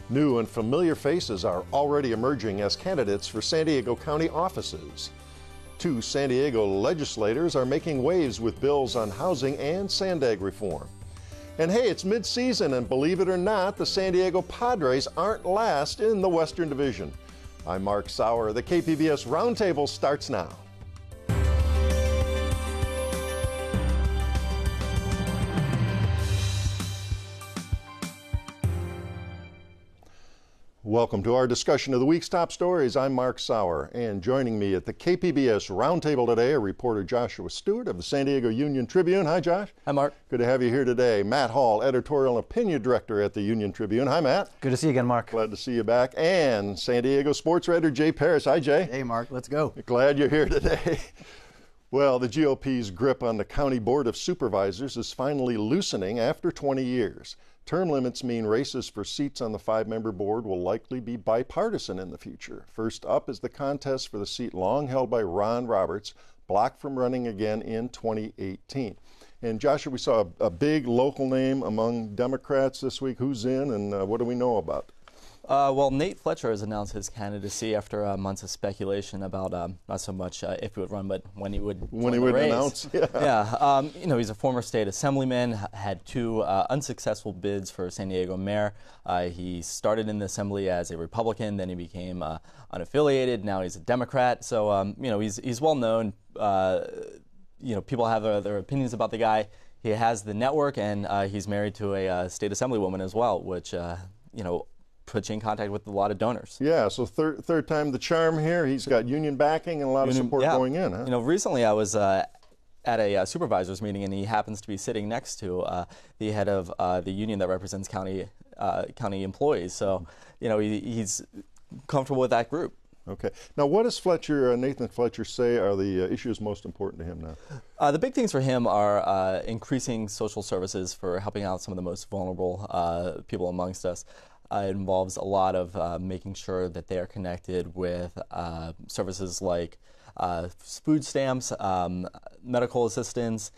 New and familiar faces are already emerging as candidates for San Diego County offices. 2 San Diego legislators are making waves with bills on housing and SANDAG reform. And hey, it's mid-season, and believe it or not, the San Diego Padres aren't last in the Western Division. I'm Mark Sauer. The KPBS Roundtable starts now. Welcome to our discussion of the week's top stories. I'm Mark Sauer, and joining me at the KPBS Roundtable today are reporter Joshua Stewart of the San Diego Union Tribune. Hi, Josh. Hi, Mark. Good to have you here today. Matt Hall, editorial and opinion director at the Union Tribune. Hi, Matt. Good to see you again, Mark. Glad to see you back. And San Diego sports writer Jay Paris. Hi, Jay. Hey, Mark. Let's go. Glad you're here today. Well, the GOP's grip on the County Board of Supervisors is finally loosening after 20 years. Term limits mean races for seats on the 5-member board will likely be bipartisan in the future. First up is the contest for the seat long held by Ron Roberts, blocked from running again in 2018. And Joshua, we saw a big local name among Democrats this week. Who's in, and what do we know about it? Well, Nate Fletcher has announced his candidacy after months of speculation about not so much if he would run, but when he would announce. Yeah. You know, he's a former state assemblyman, had 2 unsuccessful bids for San Diego mayor. He started in the assembly as a Republican, then he became unaffiliated. Now he's a Democrat. So you know, he's well known. You know, people have their opinions about the guy. He has the network, and he's married to a state assemblywoman as well, which you know, puts you in contact with a lot of donors. Yeah, so third time the charm here. He's got union backing and a lot of support going in, huh? You know, recently I was at a supervisors meeting, and he happens to be sitting next to the head of the union that represents county employees. So, you know, he's comfortable with that group. Okay. Now, what does Nathan Fletcher say are the issues most important to him now? The big things for him are increasing social services for helping out some of the most vulnerable people amongst us. It involves a lot of making sure that they are connected with services like food stamps, medical assistance,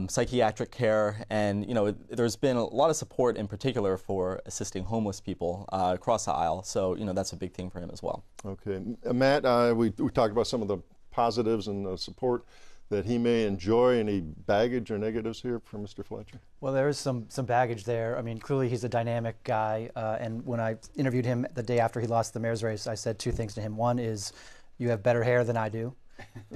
psychiatric care, and you know, there's been a lot of support in particular for assisting homeless people across the aisle. So you know, that's a big thing for him as well. Okay, Matt, we talked about some of the positives and support that he may enjoy. Any baggage or negatives here for Mr. Fletcher? Well, there is some baggage there. I mean, clearly he's a dynamic guy, and when I interviewed him the day after he lost the mayor's race, I said 2 things to him. One is, you have better hair than I do.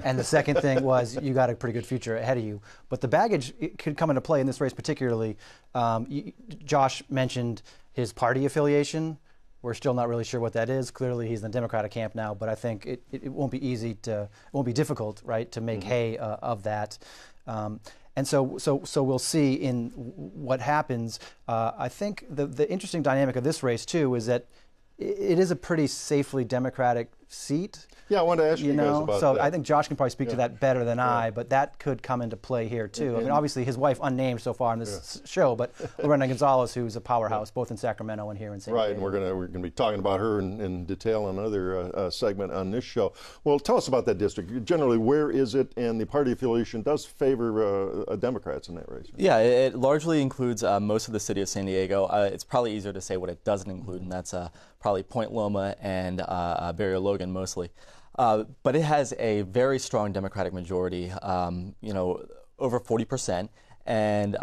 And the second thing was, you got a pretty good future ahead of you. But the baggage could come into play in this race particularly. Josh mentioned his party affiliation. We're still not really sure what that is. Clearly, he's in the Democratic camp now, but I think it won't be it won't be difficult, right, to make hay of that. And so we'll see in what happens. I think the interesting dynamic of this race too is that it is a pretty safely Democratic seat. Yeah, I wanted to ask you guys about so that. I think Josh can probably speak to that better than I, but that could come into play here too. I mean, obviously his wife unnamed so far in this show, but Lorena Gonzalez, who's a powerhouse both in Sacramento and here in San Diego. Right, and we're gonna be talking about her in detail on another segment on this show. Well, tell us about that district. Generally, where is it? And the party affiliation does favor Democrats in that race. Right? Yeah, it largely includes most of the city of San Diego. It's probably easier to say what it doesn't include, and that's probably Point Loma and Barrio Logan mostly. But it has a very strong Democratic majority, you know, over 40%. And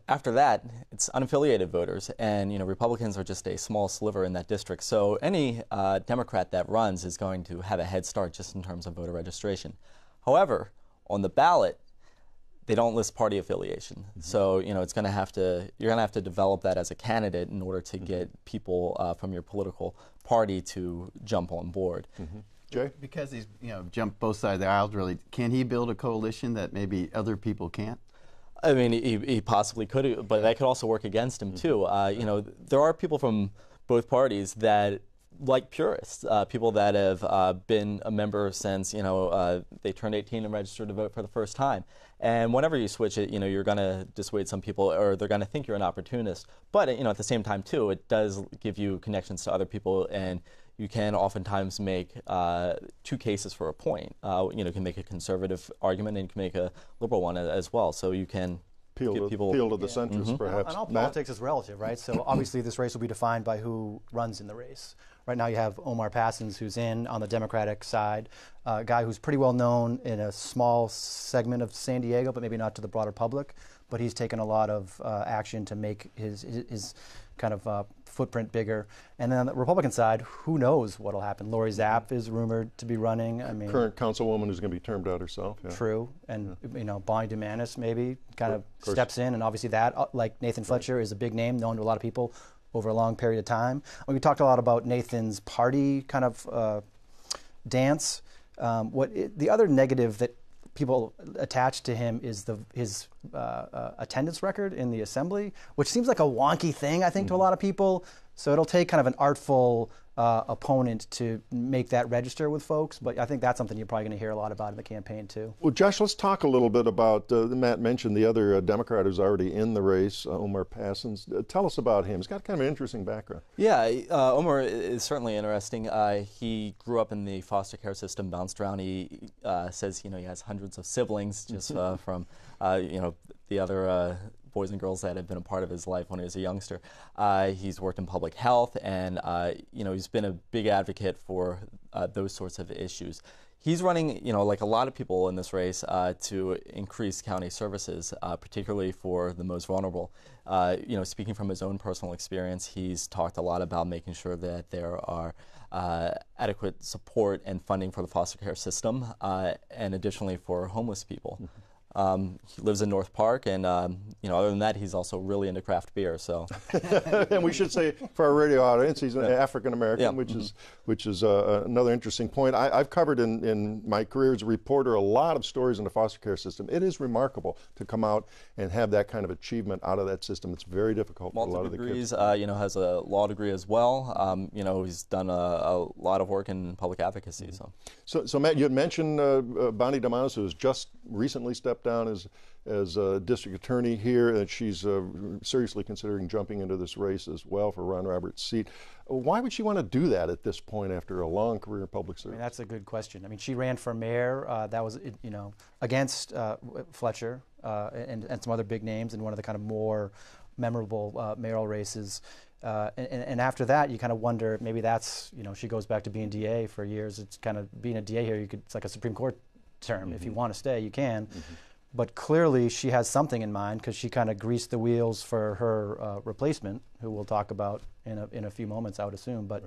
after that, it's unaffiliated voters. And, you know, Republicans are just a small sliver in that district. So any Democrat that runs is going to have a head start just in terms of voter registration. However, on the ballot, they don't list party affiliation. So, you know, you're going to have to develop that as a candidate in order to get people from your political party to jump on board. Jay? Because he's, you know, jumped both sides of the aisle, really, can he build a coalition that maybe other people can't? I mean, he possibly could, but that could also work against him too. You know, there are people from both parties that, like purists, people that have been a member since, you know, they turned 18 and registered to vote for the first time. And whenever you switch it, you know, you're going to dissuade some people, or they're going to think you're an opportunist. But, you know, at the same time, too, it does give you connections to other people, and you can oftentimes make 2 cases for a point. You know, you can make a conservative argument, and you can make a liberal one as well. So you can appeal to the centrists, perhaps. And all Matt? politics is relative, right? So obviously this race will be defined by who runs in the race. Right now you have Omar Passons, who's in on the Democratic side, a guy who's pretty well known in a small segment of San Diego, but maybe not to the broader public. But he's taken a lot of action to make his kind of footprint bigger. And then on the Republican side, who knows what will happen? Lori Zapp is rumored to be running. I mean, current councilwoman who's going to be termed out herself. Yeah. True, and you know, Bonnie DeManis maybe kind of steps in, and obviously that, like Nathan Fletcher, is a big name known to a lot of people over a long period of time. We talked a lot about Nathan's party kind of dance. The other negative that people attach to him is his attendance record in the assembly, which seems like a wonky thing, I think, to a lot of people. So it'll take kind of an artful opponent to make that register with folks. But I think that's something you're probably going to hear a lot about in the campaign, too. Well, Josh, let's talk a little bit about, Matt mentioned the other Democrat who's already in the race, Omar Passons. Tell us about him. He's got kind of an interesting background. Yeah, Omar is certainly interesting. He grew up in the foster care system, bounced around. He says, he has hundreds of siblings just from, the other boys and girls that have been a part of his life when he was a youngster. He's worked in public health, and he's been a big advocate for those sorts of issues. He's running, like a lot of people in this race, to increase county services, particularly for the most vulnerable. Speaking from his own personal experience, he's talked a lot about making sure that there are adequate support and funding for the foster care system, and additionally for homeless people. He lives in North Park, and other than that, he's also really into craft beer. So, and we should say for our radio audience, he's an African American, which is another interesting point. I've covered in my career as a reporter a lot of stories in the foster care system. It is remarkable to come out and have that kind of achievement out of that system. It's very difficult for a lot of the kids. Has a law degree as well. He's done a lot of work in public advocacy. So Matt, you had mentioned Bonnie DeManis, who has just recently stepped down as district attorney here, and she's seriously considering jumping into this race as well for Ron Roberts' seat. Why would she want to do that at this point after a long career in public service? That's a good question. She ran for mayor. That was against Fletcher and some other big names in one of the kind of more memorable mayoral races. And after that, you kind of wonder, maybe that's, she goes back to being DA for years. It's kind of being a DA here. It's like a Supreme Court term. If you want to stay, you can. But clearly she has something in mind, because she kind of greased the wheels for her replacement, who we'll talk about in a few moments, I would assume. But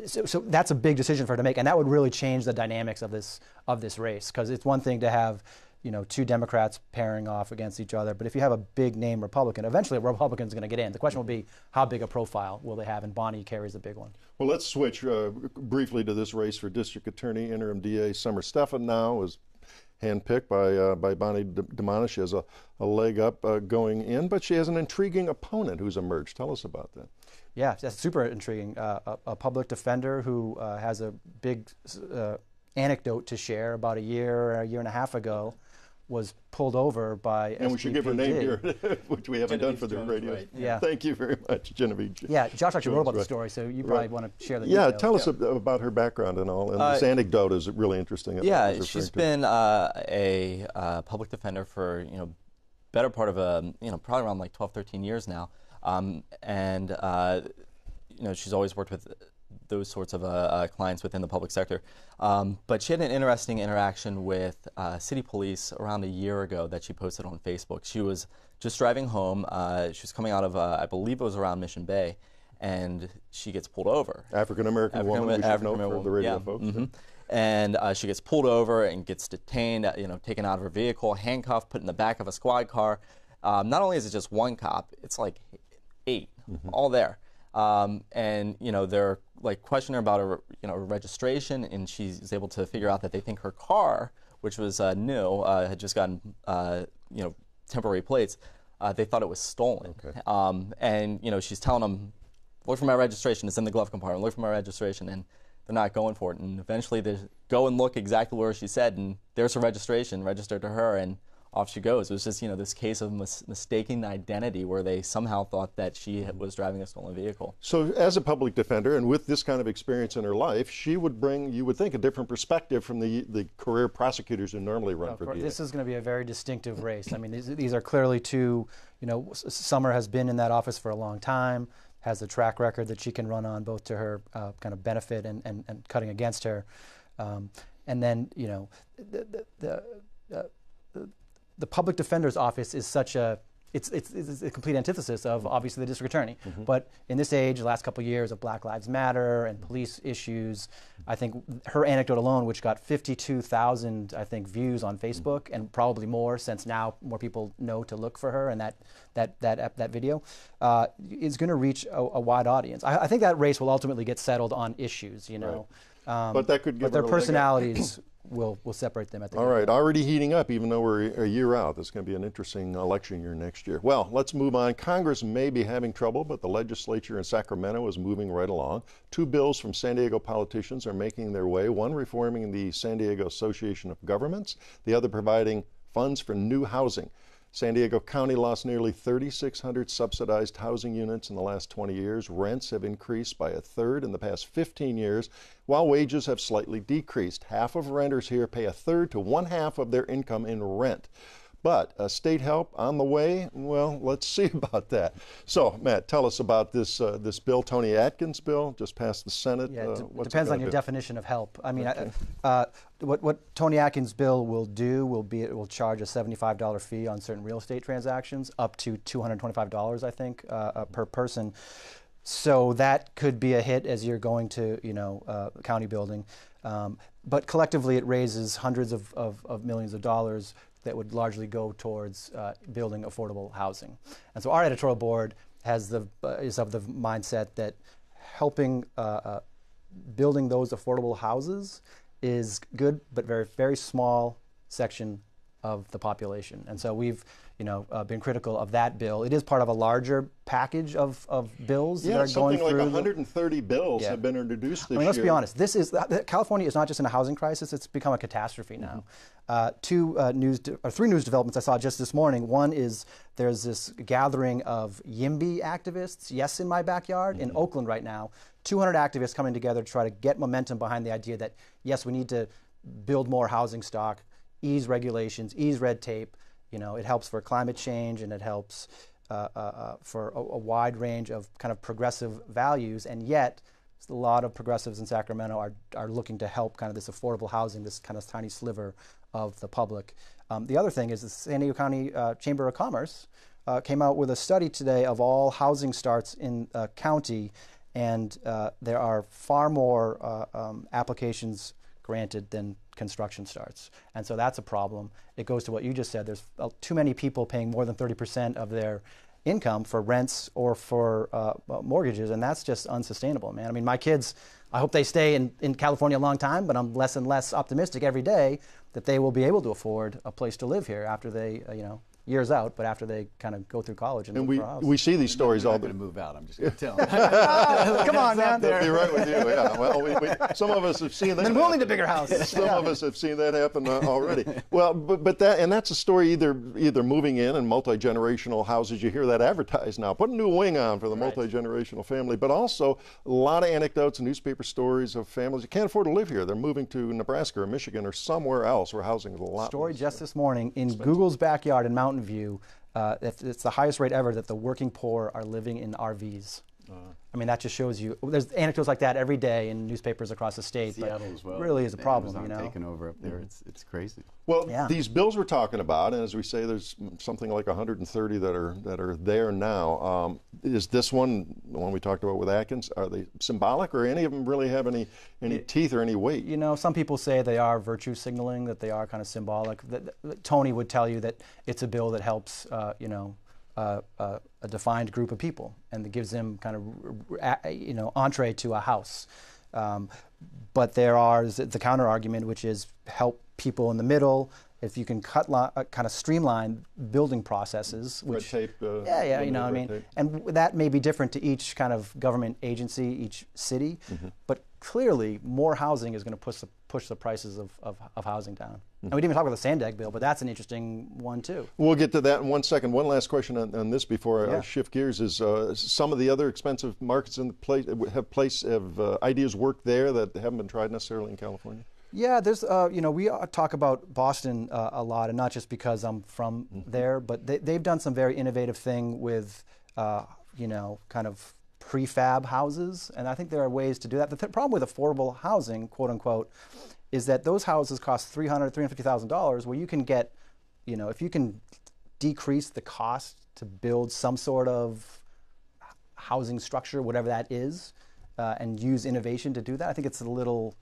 so that's a big decision for her to make, and that would really change the dynamics of this race, because it's one thing to have two Democrats pairing off against each other, but if you have a big name Republican, eventually a Republican's going to get in. The question will be, how big a profile will they have, and Bonnie carries a big one. Well, let's switch briefly to this race for district attorney. Interim DA Summer Stephan now is handpicked by Bonnie DeManis. She has a leg up going in, but she has an intriguing opponent who's emerged. Tell us about that. Yeah, that's super intriguing. A public defender who has a big anecdote to share. About a year and a half ago, was pulled over by and we should give her name here, which we haven't done for the radio. Right. Yeah. Thank you very much, Genevieve. Yeah, Josh actually wrote about the story, so you probably want to share the details. details. Tell us about her background and all. And this anecdote is really interesting. Yeah, she's been a public defender for better part of probably around like 12, 13 years now, and she's always worked with those sorts of clients within the public sector. But she had an interesting interaction with city police around a year ago that she posted on Facebook. She was just driving home. She was coming out of, I believe it was around Mission Bay, and she gets pulled over. African-American woman, we should note for the radio folks. And she gets pulled over and gets detained, taken out of her vehicle, handcuffed, put in the back of a squad car. Not only is it just one cop, it's like 8, all there. And they're like questioning her about her registration, and she's able to figure out that they think her car, which was new, had just gotten temporary plates. They thought it was stolen. Okay. And she's telling them, look for my registration. It's in the glove compartment. Look for my registration, and they're not going for it. And eventually they go and look exactly where she said, and there's her registration registered to her. And off she goes. It was just, this case of mistaken identity where they somehow thought that she was driving a stolen vehicle. So as a public defender and with this kind of experience in her life, she would bring, you would think, a different perspective from the career prosecutors who normally run for DA. This is going to be a very distinctive race. I mean, these are clearly two, Summer has been in that office for a long time, has a track record that she can run on both to her kind of benefit and cutting against her. And then, the public defender's office is such it's a complete antithesis of obviously the district attorney. But in this age, the last couple of years of Black Lives Matter and police issues, I think her anecdote alone, which got 52,000, I think, views on Facebook, and probably more since now more people know to look for her and that video, is going to reach a wide audience. I think that race will ultimately get settled on issues, Right. But that could give their personalities will separate them at the All right, already heating up, even though we're a year out. This is going to be an interesting election year next year. Well, let's move on. Congress may be having trouble, but the legislature in Sacramento is moving right along. 2 bills from San Diego politicians are making their way, one reforming the San Diego Association of Governments, the other providing funds for new housing. San Diego County lost nearly 3,600 subsidized housing units in the last 20 years. Rents have increased by 1/3 in the past 15 years, while wages have slightly decreased. Half of renters here pay 1/3 to 1/2 of their income in rent. But state help on the way? Well, let's see about that. So, Matt, tell us about this bill, Tony Atkins' bill, just passed the Senate. Yeah, it depends on your definition of help. I mean, okay. What Tony Atkins' bill will do it will charge a $75 fee on certain real estate transactions, up to $225, I think, per person. So that could be a hit as you're going to, county building. But collectively, it raises hundreds of millions of dollars that would largely go towards building affordable housing. And so our editorial board is of the mindset that helping building those affordable houses is good, but very, very small section of the population. And so we've been critical of that bill. It is part of a larger package of bills that are going through. Something like 130 bills have been introduced this year. Let's be honest. California is not just in a housing crisis; it's become a catastrophe now. 3 news developments I saw just this morning. One is there's this gathering of YIMBY activists. Yes, in my backyard in Oakland right now. 200 activists coming together to try to get momentum behind the idea that yes, we need to build more housing stock, ease regulations, ease red tape. It helps for climate change, and it helps for a wide range of kind of progressive values. And yet, a lot of progressives in Sacramento are looking to help kind of this affordable housing, this kind of tiny sliver of the public. The other thing is the San Diego County Chamber of Commerce came out with a study today of all housing starts in the county, and there are far more applications granted than construction starts. And so that's a problem. It goes to what you just said. There's too many people paying more than 30% of their income for rents or for mortgages, and that's just unsustainable, man. I mean, my kids, I hope they stay in California a long time, but I'm less and less optimistic every day that they will be able to afford a place to live here after they, years out, but after they kind of go through college and look for a house. We see these stories all the time. I'm going to move out. I'm just going to tell them. Come on, man. I'll be right with you. Yeah. Well, some of us have seen that. And we'll need a bigger house. Some of us have seen that happen already. Well, but that's a story either moving in and multi-generational houses. You hear that advertised now. Put a new wing on for the multi-generational family. But also a lot of anecdotes and newspaper stories of families who can't afford to live here. They're moving to Nebraska or Michigan or somewhere else where housing is a lot. Story just this morning in Google's backyard in Mountain View. It's the highest rate ever that the working poor are living in RVs. I mean, that just shows you. There's anecdotes like that every day in newspapers across the state. Seattle as well. Really is a problem. Amazon taking over up there. It's crazy. Well, these bills we're talking about, and as we say, there's something like 130 that are there now. Is this one, the one we talked about with Atkins, are they symbolic, or any of them really have any teeth or any weight? Some people say they are virtue signaling, that they are kind of symbolic. Tony would tell you that it's a bill that helps, a defined group of people, and that gives them kind of, entree to a house. But there are the counter argument, which is help people in the middle. If you can kind of streamline building processes, which red tape, and that may be different to each kind of government agency, each city. But clearly more housing is going to push the prices of housing down. And we didn't even talk about the SANDAG bill, but that's an interesting one too. We'll get to that in 1 second. One last question on this before I shift gears is some of the other expensive markets in the place have ideas worked there that haven't been tried necessarily in California? Yeah, there's, we talk about Boston a lot, and not just because I'm from there, but they've done some very innovative thing with, kind of prefab houses, and I think there are ways to do that. The problem with affordable housing, quote unquote, is that those houses cost $300,000, $350,000, where you can get, if you can decrease the cost to build some sort of housing structure, whatever that is, and use innovation to do that, I think it's a little,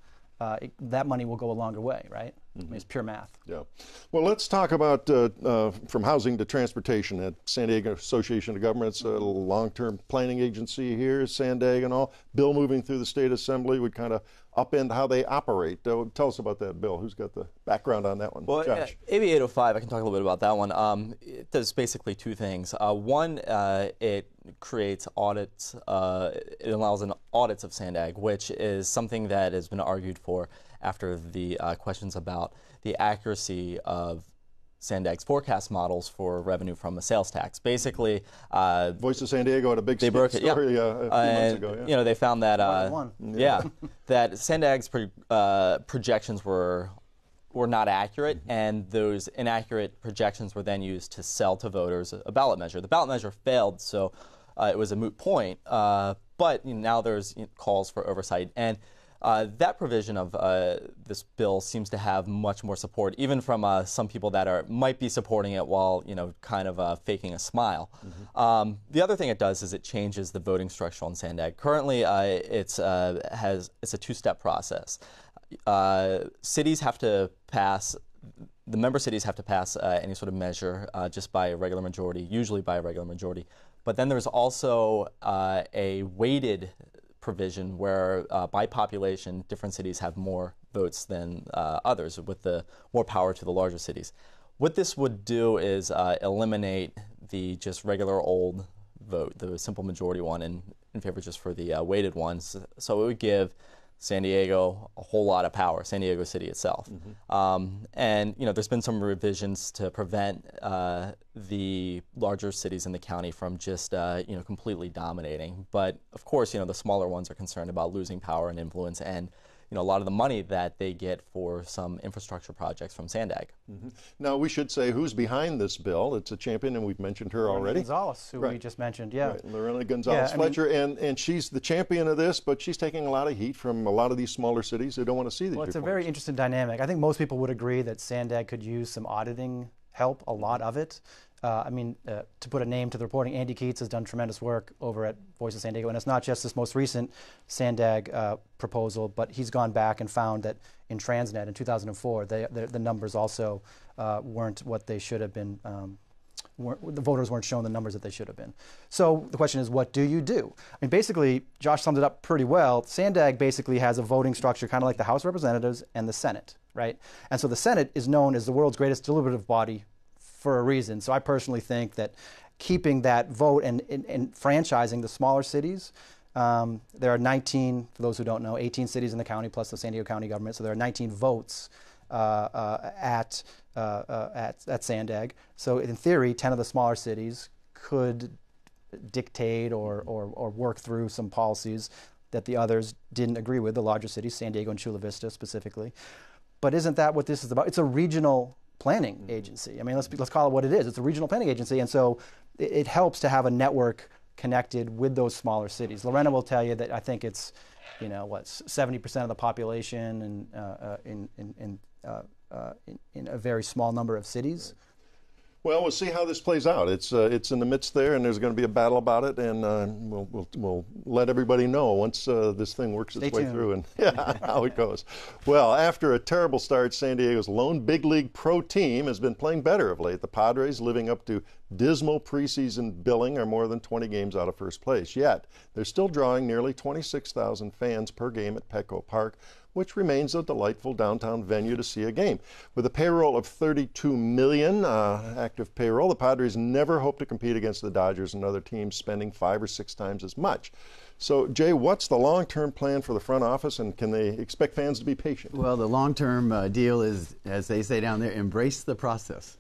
that money will go a longer way, right? I mean, it's pure math. Yeah. Well, let's talk about from housing to transportation at San Diego Association of Governments, a long-term planning agency here, SANDAG and all. Bill moving through the state assembly would kind of upend how they operate. Tell us about that, Bill. Who's got the background on that one? Well, Josh. AB 805, I can talk a little bit about that one. It does basically two things. One, it creates audits. It allows an audits of SANDAG, which is something that has been argued for after the questions about the accuracy of SANDAG's forecast models for revenue from a sales tax. Basically, Voice of San Diego had a big story a few months ago. Yeah. They found that that SANDAG's projections were not accurate, and those inaccurate projections were then used to sell to voters a ballot measure. The ballot measure failed, so it was a moot point. But now there's calls for oversight, and that provision of this bill seems to have much more support, even from some people that might be supporting it while kind of faking a smile. The other thing it does is it changes the voting structure on SANDAG. Currently, it's a two-step process. Cities have to pass. The member cities have to pass any sort of measure just by a regular majority, usually by a regular majority. But then there's also a weighted provision where by population different cities have more votes than others, with the more power to the larger cities. What this would do is eliminate the just regular old vote, the simple majority one, in favor just for the weighted ones. So it would give San Diego a whole lot of power, San Diego City itself. And there's been some revisions to prevent the larger cities in the county from just completely dominating. But of course, the smaller ones are concerned about losing power and influence, and a lot of the money that they get for some infrastructure projects from SANDAG. Now, we should say who's behind this bill. It's a champion, and we've mentioned her already. Gonzalez, who we just mentioned, Lorena Gonzalez-Fletcher, and she's the champion of this, but she's taking a lot of heat from a lot of these smaller cities who don't want to see these Well, it's reforms. a very interesting dynamic. I think most people would agree that SANDAG could use some auditing help, a lot of it. To put a name to the reporting, Andy Keats has done tremendous work over at Voice of San Diego, and it's not just this most recent SANDAG proposal, but he's gone back and found that in Transnet in 2004, the numbers also weren't what they should have been. The voters weren't shown the numbers that they should have been. So the question is, what do you do? I mean, basically, Josh summed it up pretty well. SANDAG basically has a voting structure kind of like the House of Representatives and the Senate, right? And so the Senate is known as the world's greatest deliberative body for a reason. So I personally think that keeping that vote and franchising the smaller cities, there are 19, for those who don't know, 18 cities in the county plus the San Diego County government. So there are 19 votes at SANDAG. So in theory, 10 of the smaller cities could dictate or work through some policies that the others didn't agree with, the larger cities, San Diego and Chula Vista specifically. But isn't that what this is about? It's a regional planning agency. I mean, let's call it what it is. It's a regional planning agency, and so it helps to have a network connected with those smaller cities. Lorena will tell you that I think it's, 70% of the population in a very small number of cities. Well, we'll see how this plays out. It's in the midst there, and there's going to be a battle about it, and we'll let everybody know once this thing works its way through and how it goes. Well, after a terrible start, San Diego's lone big league pro team has been playing better of late. The Padres, living up to dismal preseason billing, are more than 20 games out of first place. Yet, they're still drawing nearly 26,000 fans per game at Petco Park, which remains a delightful downtown venue to see a game. With a payroll of $32 million, active payroll, the Padres never hope to compete against the Dodgers and other teams spending 5 or 6 times as much. So, Jay, what's the long-term plan for the front office, and can they expect fans to be patient? Well, the long-term deal is, as they say down there, embrace the process.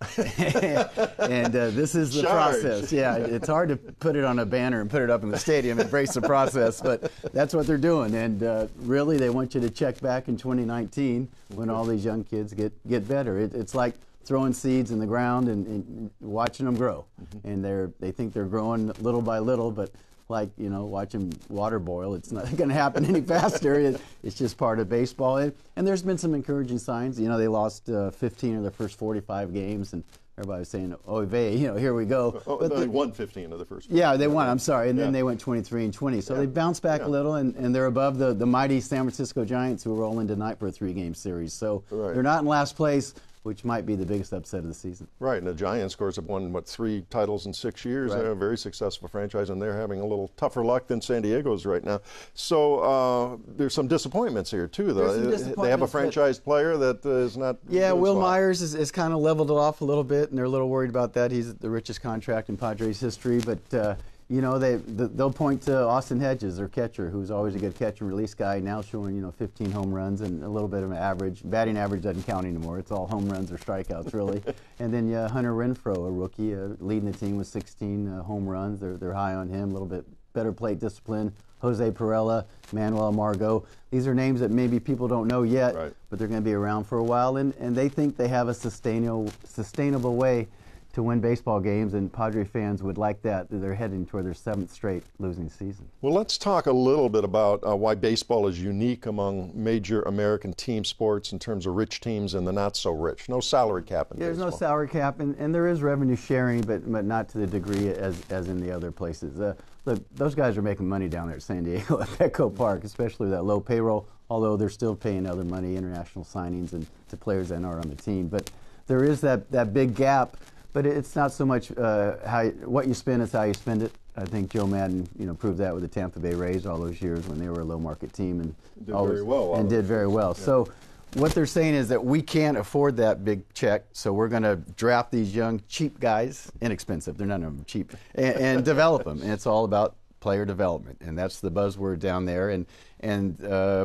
And this is the process. Yeah, it's hard to put it on a banner and put it up in the stadium, embrace the process, but that's what they're doing. And really, they want you to check back in 2019 when all these young kids get better. It's like throwing seeds in the ground and watching them grow. And they think they're growing little by little, but like, watching water boil. It's not going to happen any faster. It's just part of baseball. And there's been some encouraging signs. They lost 15 of their first 45 games, and everybody was saying, oh, here we go. Oh, but they won 15 of the first. Yeah, they won. I'm sorry. And then they went 23-20. So they bounced back a little, and they're above the mighty San Francisco Giants, who are rolling tonight for a 3-game series. So they're not in last place, which might be the biggest upset of the season. Right, and the Giants, of course, have won, 3 titles in 6 years. They're a very successful franchise, and they're having a little tougher luck than San Diego's right now. So there's some disappointments here, too, though. They have a franchise player that is not... Yeah, Will Myers is kind of leveled it off a little bit, and they're a little worried about that. He's the richest contract in Padres history, but... they'll point to Austin Hedges, their catcher, who's always a good catch and release guy, now showing 15 home runs and a little bit of an average. Batting average doesn't count anymore. It's all home runs or strikeouts, really. And then Hunter Renfroe, a rookie, leading the team with 16 home runs. They're high on him. A little bit better plate discipline. Jose Perella, Manuel Margot. These are names that maybe people don't know yet, but they're going to be around for a while, and they think they have a sustainable way to win baseball games, and Padre fans would like that. They're heading toward their 7th straight losing season. Well, let's talk a little bit about why baseball is unique among major American team sports in terms of rich teams and the not so rich. No salary cap in baseball. There's no salary cap, and there is revenue sharing, but not to the degree as in the other places. Look, those guys are making money down there at San Diego at Petco Park, especially with that low payroll, although they're still paying other money, international signings, and to players that aren't on the team. But there is that big gap. But it's not so much what you spend, is how you spend it. I think Joe Madden, proved that with the Tampa Bay Rays all those years when they were a low-market team and did very well. Yeah. So what they're saying is that we can't afford that big check, so we're going to draft these young, cheap guys, inexpensive, they're none of them cheap, and develop them. And it's all about player development, and that's the buzzword down there. And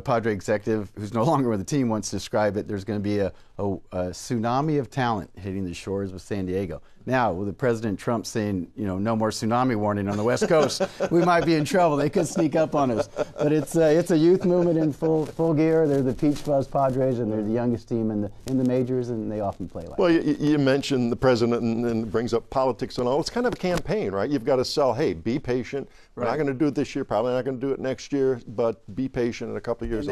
Padre executive, who's no longer with the team, wants to describe it. There's going to be a tsunami of talent hitting the shores of San Diego. Now, with President Trump saying, no more tsunami warning on the West Coast, we might be in trouble. They could sneak up on us. But it's a youth movement in full gear. They're the Peach Fuzz Padres, and they're the youngest team in the majors, and they often play like that. Well, you mentioned the president and brings up politics and all. It's kind of a campaign, right? You've got to sell, hey, be patient. We're not going to do it this year, probably not going to do it next year, but be patient. In a couple of years.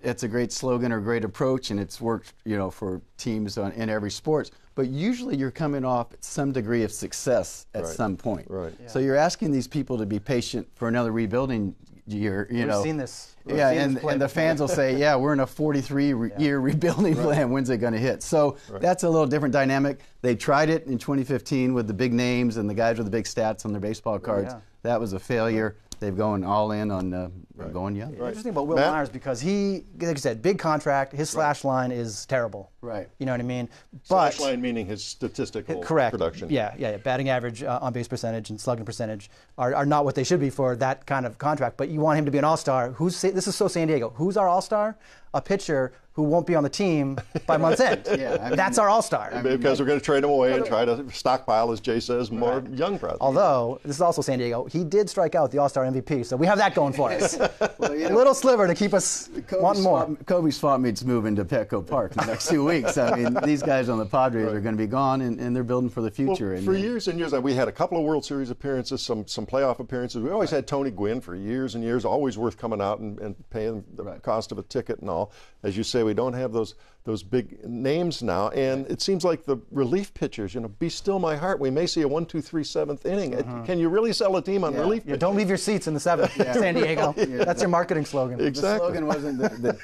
It's a great slogan or great approach, and it's worked, for teams in every sport. But usually you're coming off some degree of success at some point. Right. Yeah. So you're asking these people to be patient for another rebuilding year. We've seen this. And the fans will say, yeah, we're in a 43-year rebuilding plan. When's it going to hit? So that's a little different dynamic. They tried it in 2015 with the big names and the guys with the big stats on their baseball cards. Yeah. That was a failure. They've gone all in on going young. Interesting about Will Myers, because he, like I said, big contract. His slash line is terrible. Right. You know what I mean? Slash line meaning his statistical production. Yeah. Batting average, on base percentage, and slugging percentage are not what they should be for that kind of contract. But you want him to be an all-star. This is so San Diego. Who's our all-star? A pitcher who won't be on the team by month's end. That's our all-star. Because we're going to trade him away and try to stockpile, as Jay says, more young prospects. Although, this is also San Diego, he did strike out the all-star MVP, so we have that going for us. A little sliver to keep us wanting more. Kobe's swap meet's moving to Petco Park in the next 2 weeks. I mean, these guys on the Padres are going to be gone, and they're building for the future. Well, for years and years, we had a couple of World Series appearances, some playoff appearances. We always had Tony Gwynn for years and years, always worth coming out and paying the cost of a ticket and all. As you say, we don't have those big names now, and it seems like the relief pitchers, be still my heart. We may see a 1, 2, 3, 7th inning. Can you really sell a team on relief pitchers? Don't leave your seats in the 7th, San Diego. That's your marketing slogan. Exactly. The slogan wasn't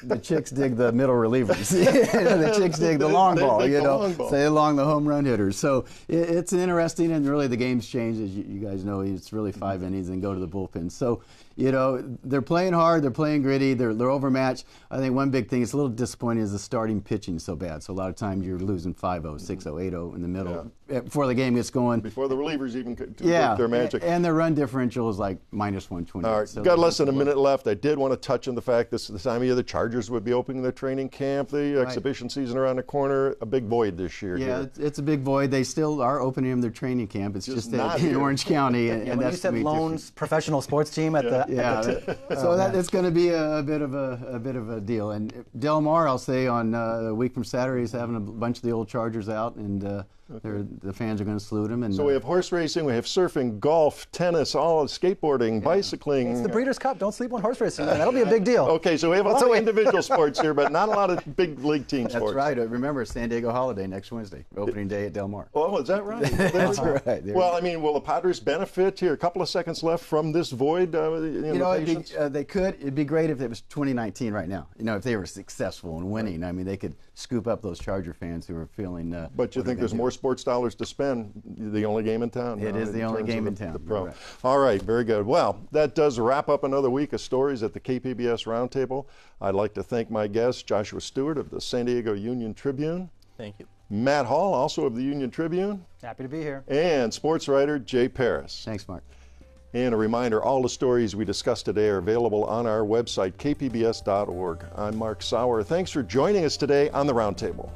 the chicks dig the middle relievers. The chicks dig the long ball, Say along the home run hitters. So it's interesting, and really the game's changed, as you guys know. It's really 5 innings and go to the bullpen. So, they're playing hard, they're playing gritty, they're overmatched. I think one big thing, it's a little disappointing, is the starting pitching so bad. So a lot of times you're losing 5-0, 6-0, 8-0 in the middle before the game gets going. Before the relievers even could do their magic. And their run differential is like -120. All right, so got less than a minute left. I did want to touch on the fact this time of year the Chargers would be opening their training camp. The exhibition season around the corner. A big void this year. Yeah, it's a big void. They still are opening them their training camp. It's just in Orange County. And when that's you said lone professional sports team at so it's going to be a bit of a deal. And Del Mar, I'll say, on a week from Saturday, is having a bunch of the old Chargers out, and the fans are going to salute them. And so we have horse racing, we have surfing, golf, tennis, all skateboarding, bicycling. It's the Breeders' Cup. Don't sleep on horse racing. That'll be a big deal. Okay, so we have a lot of individual sports here, but not a lot of big league team sports. That's right. Remember, San Diego holiday next Wednesday, opening day at Del Mar. Oh, is that right? That's right. Well, I mean, will the Padres benefit here? A couple of seconds left from this void. They could. It'd be great if it was 2019 right now. If they were successful and winning. I mean, they could scoop up those Charger fans who are feeling. But you think there's more sports dollars to spend? The only game in town. It is the only game in town. The pro. Right. All right, very good. Well, that does wrap up another week of stories at the KPBS Roundtable. I'd like to thank my guest, Joshua Stewart of the San Diego Union Tribune. Thank you. Matt Hall, also of the Union Tribune. Happy to be here. And sports writer Jay Paris. Thanks, Mark. And a reminder, all the stories we discussed today are available on our website, kpbs.org. I'm Mark Sauer. Thanks for joining us today on the Roundtable.